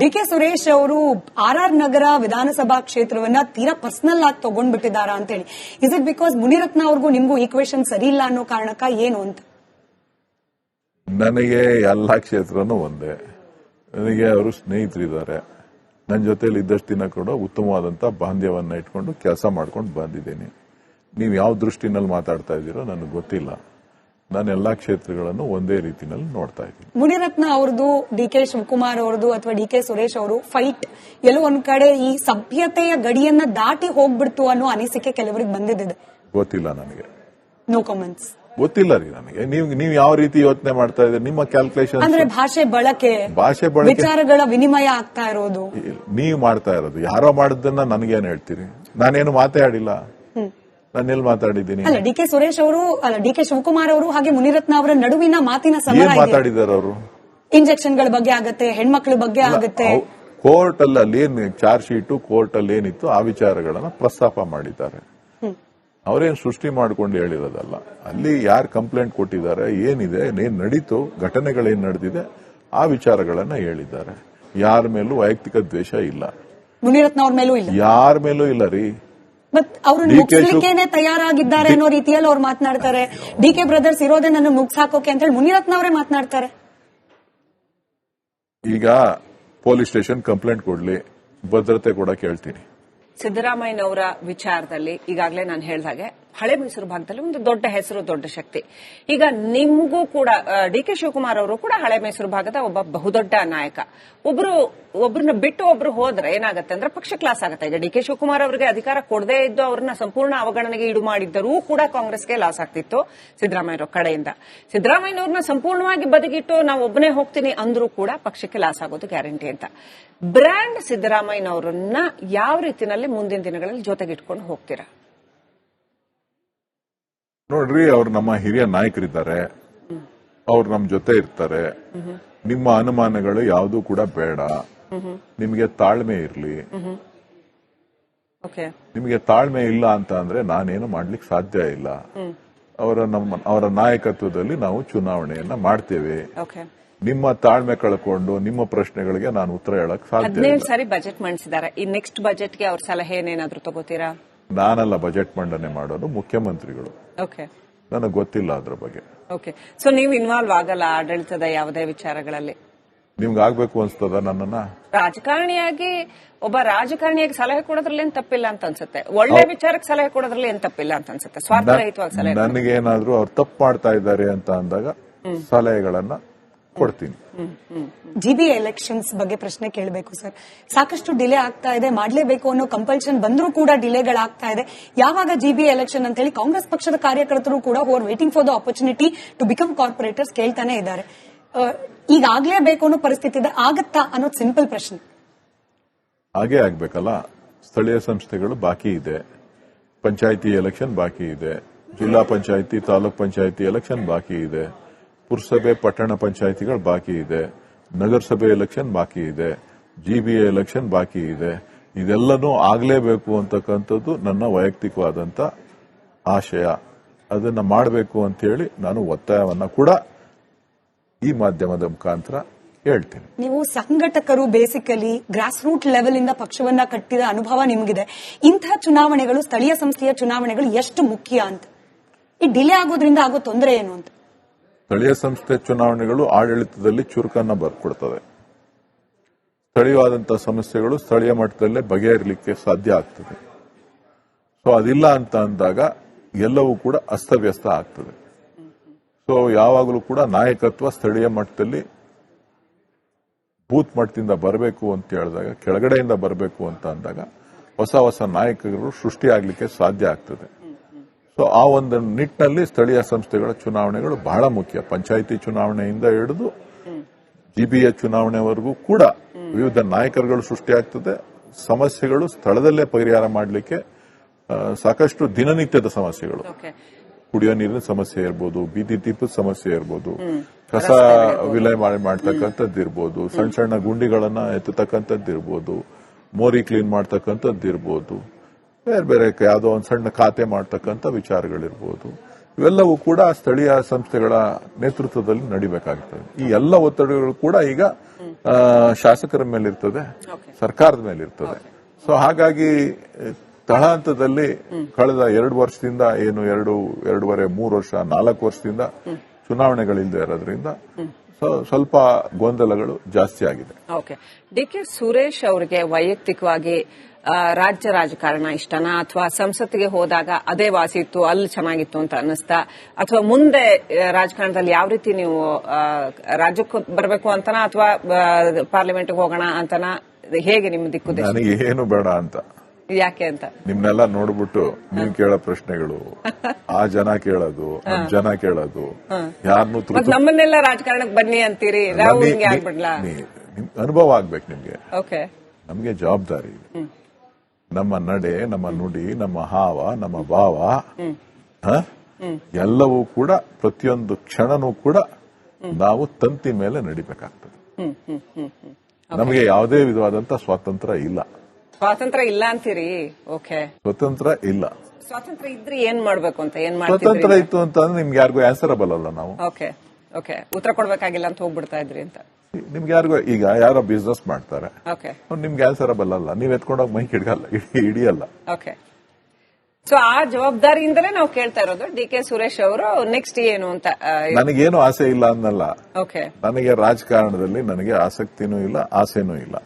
ಡಿ.ಕೆ. ಸುರೇಶ್ ಅವರು ಆರ್ ನಗರ ವಿಧಾನಸಭಾ ಕ್ಷೇತ್ರವನ್ನ ತೀರಾ ಪರ್ಸನಲ್ ಆಗಿ ತಗೊಂಡ್ಬಿಟ್ಟಿದ್ದಾರಾ ಅಂತ ಹೇಳಿ. ಇಸ್ ಇಟ್ ಬಿಕಾಸ್ ಮುನಿರತ್ನ ಅವ್ರಿಗೂ ನಿಮ್ಗೂ ಈಕ್ವೇಶನ್ ಸರಿ ಇಲ್ಲ ಅನ್ನೋ ಕಾರಣಕ್ಕ ಏನು ಅಂತ? ನನಗೆ ಎಲ್ಲಾ ಕ್ಷೇತ್ರನೂ ಒಂದೇ. ನನಗೆ ಅವರು ಸ್ನೇಹಿತರಿದ್ದಾರೆ. ನನ್ನ ಜೊತೆಲಿ ಇದ್ದಷ್ಟು ದಿನ ಕೂಡ ಉತ್ತಮವಾದಂತ ಬಾಂಧವ್ಯವನ್ನ ಇಟ್ಕೊಂಡು ಕೆಲಸ ಮಾಡ್ಕೊಂಡು ಬಂದಿದ್ದೀನಿ. ನೀವು ಯಾವ ದೃಷ್ಟಿನಲ್ಲಿ ಮಾತಾಡ್ತಾ ಇದ್ದೀರೋ ನನಗೆ ಗೊತ್ತಿಲ್ಲ. ನಾನು ಎಲ್ಲಾ ಕ್ಷೇತ್ರಗಳನ್ನು ಒಂದೇ ರೀತಿನಲ್ಲಿ ನೋಡ್ತಾ ಇದ್ದೀನಿ. ಮುನಿರತ್ನ ಅವ್ರದ್ದು, ಡಿ.ಕೆ. ಶಿವಕುಮಾರ್ ಅವ್ರದ್ದು ಅಥವಾ ಡಿ.ಕೆ. ಸುರೇಶ್ ಅವರು ಫೈಟ್ ಎಲ್ಲೋ ಒಂದ್ ಕಡೆ ಈ ಸಭ್ಯತೆಯ ಗಡಿಯನ್ನ ದಾಟಿ ಹೋಗ್ಬಿಡ್ತು ಅನ್ನೋ ಅನಿಸಿಕೆ ಕೆಲವರಿಗೆ ಬಂದಿದೆ. ಗೊತ್ತಿಲ್ಲ ನನಗೆ. No comments. ಗೊತ್ತಿಲ್ಲ ರೀ ನನಗೆ. ನೀವು ಯಾವ ರೀತಿ ಯೋಚನೆ ಮಾಡ್ತಾ ಇದ್ದೀರಿ? ನಿಮ್ಮ ಕ್ಯಾಲ್ಕುಲೇಷನ್ ಅಂದ್ರೆ ಭಾಷೆ ಬಳಕೆ ವಿಚಾರಗಳ ವಿನಿಮಯ ಆಗ್ತಾ ಇರೋದು ನೀವು ಮಾಡ್ತಾ ಇರೋದು. ಯಾರೋ ಮಾಡಿದ್ದನ್ನ ನನಗೇನು ಹೇಳ್ತೀರಿ? ನಾನೇನು ಮಾತಾಡಿಲ್ಲ. ನಾನೆಲ್ಲಿ ಮಾತಾಡಿದ್ದೀನಿ? ಅಲ್ಲ, ಡಿ.ಕೆ. ಸುರೇಶ್ ಅವರು, ಅಲ್ಲ ಡಿ.ಕೆ. ಶಿವಕುಮಾರ್ ಅವರು ಹಾಗೆ ಮುನಿರತ್ನ ಅವರ ನಡುವಿನ ಮಾತಿನ ಸಮರ ಮಾತಾಡಿದಾರೆ ಅವರು. ಇಂಜೆಕ್ಷನ್ಗಳ ಬಗ್ಗೆ ಆಗತ್ತೆ, ಹೆಣ್ಮಕ್ಳ ಬಗ್ಗೆ ಆಗತ್ತೆ. ಕೋರ್ಟ್ ಅಲ್ಲಿ ಏನ್ ಚಾರ್ಜ್ ಶೀಟ್, ಕೋರ್ಟ್ ಅಲ್ಲಿ ಏನಿತ್ತು ಆ ವಿಚಾರಗಳನ್ನ ಪ್ರಸ್ತಾಪ ಮಾಡಿದ್ದಾರೆ. ಅವರೇನು ಸೃಷ್ಟಿ ಮಾಡ್ಕೊಂಡು ಹೇಳಿರೋದಲ್ಲ. ಅಲ್ಲಿ ಯಾರು ಕಂಪ್ಲೇಂಟ್ ಕೊಟ್ಟಿದ್ದಾರೆ, ಏನಿದೆ, ಏನ್ ನಡೀತು, ಘಟನೆಗಳೇನ್ ನಡೆದಿದೆ ಆ ವಿಚಾರಗಳನ್ನ ಹೇಳಿದ್ದಾರೆ. ಯಾರ ಮೇಲೂ ವೈಯಕ್ತಿಕ ದ್ವೇಷ ಇಲ್ಲ. ಮುನಿರತ್ನ ಅವ್ರ ಮೇಲೂ ಇಲ್ಲ. ಯಾರ ಮೇಲೂ ಇಲ್ಲ ರೀ. ಬಟ್ ಅವರು ಮುಗಿಸ್ಲಿಕ್ಕೇನೆ ತಯಾರಾಗಿದ್ದಾರೆ ಅನ್ನೋ ರೀತಿಯಲ್ಲಿ ಅವ್ರು ಮಾತನಾಡ್ತಾರೆ. ಡಿ.ಕೆ. ಬ್ರದರ್ಸ್ ಇರೋದೇ ನನ್ನ ಮುಗಿಸಾಕೋಕೆ ಅಂತ ಹೇಳಿ ಮುನಿರತ್ನ ಅವರೇ ಮಾತನಾಡ್ತಾರೆ. ಈಗ ಪೊಲೀಸ್ ಸ್ಟೇಷನ್ ಕಂಪ್ಲೇಂಟ್ ಕೊಡ್ಲಿ, ಭದ್ರತೆ ಕೂಡ ಕೇಳ್ತೀನಿ. ಸಿದ್ದರಾಮಯ್ಯನವರ ವಿಚಾರದಲ್ಲಿ ಈಗಾಗಲೇ ನಾನು ಹೇಳಿದಾಗೆ ಹಳೆ ಮೈಸೂರು ಭಾಗದಲ್ಲಿ ಒಂದು ದೊಡ್ಡ ಹೆಸರು, ದೊಡ್ಡ ಶಕ್ತಿ. ಈಗ ನಿಮಗೂ ಕೂಡ ಡಿ.ಕೆ. ಶಿವಕುಮಾರ್ ಅವರು ಕೂಡ ಹಳೆ ಮೈಸೂರು ಭಾಗದ ಒಬ್ಬ ಬಹುದೊಡ್ಡ ನಾಯಕ. ಒಬ್ಬರನ್ನ ಬಿಟ್ಟು ಒಬ್ರು ಹೋದ್ರೆ ಏನಾಗುತ್ತೆ ಅಂದ್ರೆ ಪಕ್ಷ ಕ್ಲಾಸ್ ಆಗುತ್ತೆ. ಈಗ ಡಿ.ಕೆ. ಶಿವಕುಮಾರ್ ಅವರಿಗೆ ಅಧಿಕಾರ ಕೊಡದೇ ಇದ್ದು ಅವ್ರನ್ನ ಸಂಪೂರ್ಣ ಅವಗಣನೆಗೆ ಈಡು ಮಾಡಿದ್ದರೂ ಕೂಡ ಕಾಂಗ್ರೆಸ್ಗೆ ಲಾಸ್ ಆಗ್ತಿತ್ತು ಸಿದ್ದರಾಮಯ್ಯವ್ರ ಕಡೆಯಿಂದ. ಸಿದ್ದರಾಮಯ್ಯನವ್ರನ್ನ ಸಂಪೂರ್ಣವಾಗಿ ಬದಿಗಿಟ್ಟು ನಾವು ಒಬ್ಬನೇ ಹೋಗ್ತೀನಿ ಅಂದ್ರೂ ಕೂಡ ಪಕ್ಷಕ್ಕೆ ಲಾಸ್ ಆಗೋದು ಗ್ಯಾರಂಟಿ ಅಂತ. ಬ್ರ್ಯಾಂಡ್ ಸಿದ್ದರಾಮಯ್ಯನವರನ್ನ ಯಾವ ರೀತಿಯಲ್ಲಿ ಮುಂದಿನ ದಿನಗಳಲ್ಲಿ ಜೊತೆಗಿಟ್ಕೊಂಡು ಹೋಗ್ತೀರಾ? ನೋಡ್ರಿ, ಅವ್ರು ನಮ್ಮ ಹಿರಿಯ ನಾಯಕರಿದ್ದಾರೆ. ಅವ್ರು ನಮ್ಮ ಜೊತೆ ಇರ್ತಾರೆ. ನಿಮ್ಮ ಅನುಮಾನಗಳು ಯಾವುದು ಕೂಡ ಬೇಡ. ನಿಮಗೆ ತಾಳ್ಮೆ ಇರಲಿ. ನಿಮಗೆ ತಾಳ್ಮೆ ಇಲ್ಲ ಅಂತ ಅಂದ್ರೆ ನಾನೇನು ಮಾಡ್ಲಿಕ್ಕೆ ಸಾಧ್ಯ ಇಲ್ಲ. ಅವರ ನಾಯಕತ್ವದಲ್ಲಿ ನಾವು ಚುನಾವಣೆಯನ್ನ ಮಾಡ್ತೇವೆ. ನಿಮ್ಮ ತಾಳ್ಮೆ ಕಳ್ಕೊಂಡು ನಿಮ್ಮ ಪ್ರಶ್ನೆಗಳಿಗೆ ನಾನು ಉತ್ತರ ಹೇಳಕ್ ಸಾಧ್ಯ ಇಲ್ಲ. 17 ಸಾರಿ ಬಜೆಟ್ ಮಂಡಿಸಿದ್ದಾರೆ. ಈ ನೆಕ್ಸ್ಟ್ ಬಜೆಟ್ಗೆ ಅವ್ರ ಸಲಹೆ ಏನೇನಾದ್ರೂ ತಗೋತೀರಾ? ನಾನಲ್ಲ ಬಜೆಟ್ ಮಂಡನೆ ಮಾಡೋದು, ಮುಖ್ಯಮಂತ್ರಿಗಳು. ನನಗೆ ಗೊತ್ತಿಲ್ಲ ಅದ್ರ ಬಗ್ಗೆ. ಸೊ ನೀವು ಇನ್ವಾಲ್ವ್ ಆಗಲ್ಲ ಆಡಳಿತದ ಯಾವುದೇ ವಿಚಾರಗಳಲ್ಲಿ? ನಿಮ್ಗೆ ಆಗ್ಬೇಕು ಅನ್ಸ್ತದ ನನ್ನನ್ನ? ರಾಜಕಾರಣಿಯಾಗಿ ಒಬ್ಬ ರಾಜಕಾರಣಿಯಾಗಿ ಸಲಹೆ ಕೊಡೋದ್ರಲ್ಲಿ ಏನ್ ತಪ್ಪಿಲ್ಲ ಅಂತ ಅನ್ಸುತ್ತೆ. ಒಳ್ಳೆ ವಿಚಾರಕ್ಕೆ ಸಲಹೆ ಕೊಡೋದ್ರಲ್ಲಿ ಏನ್ ತಪ್ಪಿಲ್ಲ ಅಂತ ಅನ್ಸುತ್ತೆ. ಸ್ವಾರ್ಥರಹಿತವಾಗಿ ಸಲಹೆ. ನನಗೇನಾದ್ರೂ ಅವ್ರು ತಪ್ಪು ಮಾಡ್ತಾ ಇದ್ದಾರೆ ಅಂತ ಅಂದಾಗ ಸಲಹೆಗಳನ್ನ ಕೊಡ್ತೀನಿ. ಜಿಬಿ ಎಲೆಕ್ಷನ್ಸ್ ಬಗ್ಗೆ ಪ್ರಶ್ನೆ ಕೇಳಬೇಕು ಸರ್. ಸಾಕಷ್ಟು ಡಿಲೇ ಆಗ್ತಾ ಇದೆ, ಮಾಡಲೇಬೇಕು ಅನ್ನೋ ಕಂಪಲ್ಷನ್ ಬಂದ್ರೂ ಕೂಡ ಡಿಲೇಗಳಾಗ್ತಾ ಇದೆ. ಯಾವಾಗ ಜಿಬಿ ಎಲೆಕ್ಷನ್ ಅಂತ ಹೇಳಿ ಕಾಂಗ್ರೆಸ್ ಪಕ್ಷದ ಕಾರ್ಯಕರ್ತರು ಕೂಡ who are waiting for the opportunity to become corporators ಕೇಳ್ತಾನೆ ಇದ್ದಾರೆ. ಈಗ ಆಗ್ಲೇಬೇಕು ಅನ್ನೋ ಪರಿಸ್ಥಿತಿ ಇದೆ, ಆಗತ್ತಾ ಅನ್ನೋದು ಸಿಂಪಲ್ ಪ್ರಶ್ನೆ. ಹಾಗೆ ಆಗ್ಬೇಕಲ್ಲ. ಸ್ಥಳೀಯ ಸಂಸ್ಥೆಗಳು ಬಾಕಿ ಇದೆ, ಪಂಚಾಯಿತಿ ಎಲೆಕ್ಷನ್ ಬಾಕಿ ಇದೆ, ಜಿಲ್ಲಾ ಪಂಚಾಯಿತಿ, ತಾಲೂಕ್ ಪಂಚಾಯಿತಿ ಎಲೆಕ್ಷನ್ ಬಾಕಿ ಇದೆ, ಪುರಸಭೆ, ಪಟ್ಟಣ ಪಂಚಾಯಿತಿಗಳು ಬಾಕಿ ಇದೆ, ನಗರಸಭೆ ಎಲೆಕ್ಷನ್ ಬಾಕಿ ಇದೆ, ಜಿಬಿಎ ಎಲೆಕ್ಷನ್ ಬಾಕಿ ಇದೆ. ಇದೆಲ್ಲನೂ ಆಗ್ಲೇಬೇಕು ಅಂತಕ್ಕಂಥದ್ದು ನನ್ನ ವೈಯಕ್ತಿಕವಾದಂತ ಆಶಯ. ಅದನ್ನ ಮಾಡಬೇಕು ಅಂತ ಹೇಳಿ ನಾನು ಒತ್ತಾಯವನ್ನ ಕೂಡ ಈ ಮಾಧ್ಯಮದ ಮುಖಾಂತರ ಹೇಳ್ತೀನಿ. ನೀವು ಸಂಘಟಕರು, ಬೇಸಿಕಲಿ ಗ್ರಾಸ್ ರೂಟ್ ಲೆವೆಲ್ ಇಂದ ಪಕ್ಷವನ್ನ ಕಟ್ಟಿದ ಅನುಭವ ನಿಮಗಿದೆ. ಇಂತಹ ಚುನಾವಣೆಗಳು, ಸ್ಥಳೀಯ ಸಂಸ್ಥೆಯ ಚುನಾವಣೆಗಳು ಎಷ್ಟು ಮುಖ್ಯ ಅಂತ, ಈ ಡಿಲೇ ಆಗೋದ್ರಿಂದ ಆಗೋ ತೊಂದರೆ ಏನು ಅಂತ? ಸ್ಥಳೀಯ ಸಂಸ್ಥೆ ಚುನಾವಣೆಗಳು ಆಡಳಿತದಲ್ಲಿ ಚುರುಕನ್ನ ಬರ್ಕೊಡ್ತದೆ. ಸ್ಥಳೀಯವಾದಂತಹ ಸಮಸ್ಯೆಗಳು ಸ್ಥಳೀಯ ಮಟ್ಟದಲ್ಲೇ ಬಗೆಹರಿಲಿಕ್ಕೆ ಸಾಧ್ಯ ಆಗ್ತದೆ. ಸೊ ಅದಿಲ್ಲ ಅಂತ ಅಂದಾಗ ಎಲ್ಲವೂ ಕೂಡ ಅಸ್ತವ್ಯಸ್ತ ಆಗ್ತದೆ. ಸೊ ಯಾವಾಗಲೂ ಕೂಡ ನಾಯಕತ್ವ ಸ್ಥಳೀಯ ಮಟ್ಟದಲ್ಲಿ ಬೂತ್ ಮಟ್ಟದಿಂದ ಬರಬೇಕು ಅಂತ ಹೇಳಿದಾಗ, ಕೆಳಗಡೆಯಿಂದ ಬರಬೇಕು ಅಂತ ಅಂದಾಗ ಹೊಸ ಹೊಸ ನಾಯಕರು ಸೃಷ್ಟಿಯಾಗಲಿಕ್ಕೆ ಸಾಧ್ಯ ಆಗ್ತದೆ. ಸೊ ಆ ಒಂದು ನಿಟ್ಟಿನಲ್ಲಿ ಸ್ಥಳೀಯ ಸಂಸ್ಥೆಗಳ ಚುನಾವಣೆಗಳು ಬಹಳ ಮುಖ್ಯ. ಪಂಚಾಯಿತಿ ಚುನಾವಣೆಯಿಂದ ಹಿಡಿದು ಜಿಬಿಎ ಚುನಾವಣೆವರೆಗೂ ಕೂಡ ವಿವಿಧ ನಾಯಕರುಗಳು ಸೃಷ್ಟಿಯಾಗ್ತದೆ. ಸಮಸ್ಯೆಗಳು ಸ್ಥಳದಲ್ಲೇ ಪರಿಹಾರ ಮಾಡಲಿಕ್ಕೆ ಸಾಕಷ್ಟು ದಿನನಿತ್ಯದ ಸಮಸ್ಯೆಗಳು, ಕುಡಿಯೋ ನೀರಿನ ಸಮಸ್ಯೆ ಇರ್ಬೋದು, ಬೀದಿ ದೀಪದ ಸಮಸ್ಯೆ ಇರ್ಬೋದು, ಕಸ ವಿಲಯ ಮಾಡ್ತಕ್ಕಂಥದ್ದು ಇರ್ಬೋದು, ಸಣ್ಣ ಸಣ್ಣ ಗುಂಡಿಗಳನ್ನ ಎತ್ತತಕ್ಕಂಥದ್ದು ಇರ್ಬೋದು, ಮೋರಿ ಕ್ಲೀನ್ ಮಾಡ್ತಕ್ಕಂಥದ್ದು ಇರ್ಬೋದು, ಬೇರೆ ಬೇರೆ ಯಾವುದೋ ಒಂದು ಸಣ್ಣ ಖಾತೆ ಮಾಡ್ತಕ್ಕಂಥ ವಿಚಾರಗಳಿರ್ಬೋದು. ಇವೆಲ್ಲವೂ ಕೂಡ ಸ್ಥಳೀಯ ಸಂಸ್ಥೆಗಳ ನೇತೃತ್ವದಲ್ಲಿ ನಡಿಬೇಕಾಗ್ತದೆ. ಈ ಎಲ್ಲ ಒತ್ತಡಗಳು ಕೂಡ ಈಗ ಶಾಸಕರ ಮೇಲಿರ್ತದೆ, ಸರ್ಕಾರದ ಮೇಲಿರ್ತದೆ. ಸೊ ಹಾಗಾಗಿ ತಳಹಂತದಲ್ಲಿ ಕಳೆದ 2 ವರ್ಷದಿಂದ ಏನು 2.5-3 ವರ್ಷ 4 ವರ್ಷದಿಂದ ಚುನಾವಣೆಗಳಿಲ್ಲದೆ ಇರೋದ್ರಿಂದ ಸ್ವಲ್ಪ ಗೊಂದಲಗಳು ಜಾಸ್ತಿ ಆಗಿದೆ. ಓಕೆ. ಡಿ.ಕೆ. ಸುರೇಶ್ ಅವರಿಗೆ ವೈಯಕ್ತಿಕವಾಗಿ ರಾಜ್ಯ ರಾಜಕಾರಣ ಇಷ್ಟನಾ, ಅಥವಾ ಸಂಸತ್ತಿಗೆ ಹೋದಾಗ ಅದೇ ವಾಸಿ ಇತ್ತು, ಅಲ್ಲಿ ಚೆನ್ನಾಗಿತ್ತು ಅಂತ ಅನ್ನಿಸ್ತಾ, ಅಥವಾ ಮುಂದೆ ರಾಜಕಾರಣದಲ್ಲಿ ಯಾವ ರೀತಿ ನೀವು ರಾಜ್ಯಕ್ಕೆ ಬರಬೇಕು ಅಂತನಾ, ಅಥವಾ ಪಾರ್ಲಿಮೆಂಟ್ಗೆ ಹೋಗೋಣ ಅಂತನಾ, ಹೇಗೆ ನಿಮ್ಮ ದಿಕ್ಕು? ನನಗೆ ಏನು ಬೇಡ ಅಂತ. ಯಾಕೆ ಅಂತ? ನಿಮ್ನೆಲ್ಲ ನೋಡ್ಬಿಟ್ಟು ನೀವು ಕೇಳೋ ಪ್ರಶ್ನೆಗಳು, ಆ ಜನ ಕೇಳೋದು, ನಮ್ ಜನ ಕೇಳೋದು, ಯಾರನ್ನು ನಮ್ಮನ್ನೆಲ್ಲ ರಾಜಕಾರಣಕ್ಕೆ ಬನ್ನಿ ಅಂತೀರಿ, ಆಗ್ಬಿಡ್ಲಾ? ಅನುಭವ ಆಗ್ಬೇಕು ನಿಮ್ಗೆ. ಓಕೆ. ನಮ್ಗೆ ಜವಾಬ್ದಾರಿ ಇದೆ. ನಮ್ಮ ನಡೆ, ನಮ್ಮ ನುಡಿ, ನಮ್ಮ ಹಾವ, ನಮ್ಮ ಭಾವ ಎಲ್ಲವೂ ಕೂಡ ಪ್ರತಿಯೊಂದು ಕ್ಷಣನೂ ಕೂಡ ನಾವು ತಂತಿ ಮೇಲೆ ನಡಿಬೇಕಾಗ್ತದೆ. ನಮಗೆ ಯಾವುದೇ ವಿಧವಾದಂತ ಸ್ವಾತಂತ್ರ್ಯ ಇಲ್ಲ. ಸ್ವಾತಂತ್ರ್ಯ ಇಲ್ಲ ಅಂತೀರಿ? ಓಕೆ. ಸ್ವತಂತ್ರ ಇಲ್ಲ. ಸ್ವಾತಂತ್ರ್ಯ ಇದ್ರೆ ಏನ್ ಮಾಡ್ಬೇಕು ಅಂತ? ಏನ್ ಸ್ವತಂತ್ರ ಇತ್ತು ಅಂತಂದ್ರೆ ನಿಮ್ಗೆ ಯಾರಿಗೂ ಆನ್ಸರಬಲ್ ಅಲ್ಲ ನಾವು. Okay okay. ಉತ್ತರ ಕೊಡ್ಬೇಕಾಗಿಲ್ಲ ಅಂತ ಹೋಗ್ಬಿಡ್ತಾ ಇದ್ರಿ ಅಂತ. ನಿಮ್ಗೆ ಯಾರಿಗೂ, ಈಗ ಯಾರೋ ಬಿಸ್ನೆಸ್ ಮಾಡ್ತಾರೆ, ಓಕೆ, ನಿಮ್ಗೆ ಆನ್ಸರಬಲ್ ಅಲ್ಲ, ನೀವ್ ಎತ್ಕೊಂಡೋಗಿ ಮೈಕ್ ಹಿಡಿಯಲ್ಲ. ಓಕೆ. ಸೊ ಆ ಜವಾಬ್ದಾರಿಯಿಂದಲೇ ನಾವು ಕೇಳ್ತಾ ಇರೋದು ಡಿ.ಕೆ. ಸುರೇಶ್ ಅವರು ನೆಕ್ಸ್ಟ್ ಏನು ಅಂತ. ನನಗೇನು ಆಸೆ ಇಲ್ಲ ಅನ್ನಲ್ಲ. ಓಕೆ. ನನಗೆ ರಾಜಕಾರಣದಲ್ಲಿ ನನಗೆ ಆಸಕ್ತಿನೂ ಇಲ್ಲ, ಆಸೆನೂ ಇಲ್ಲ.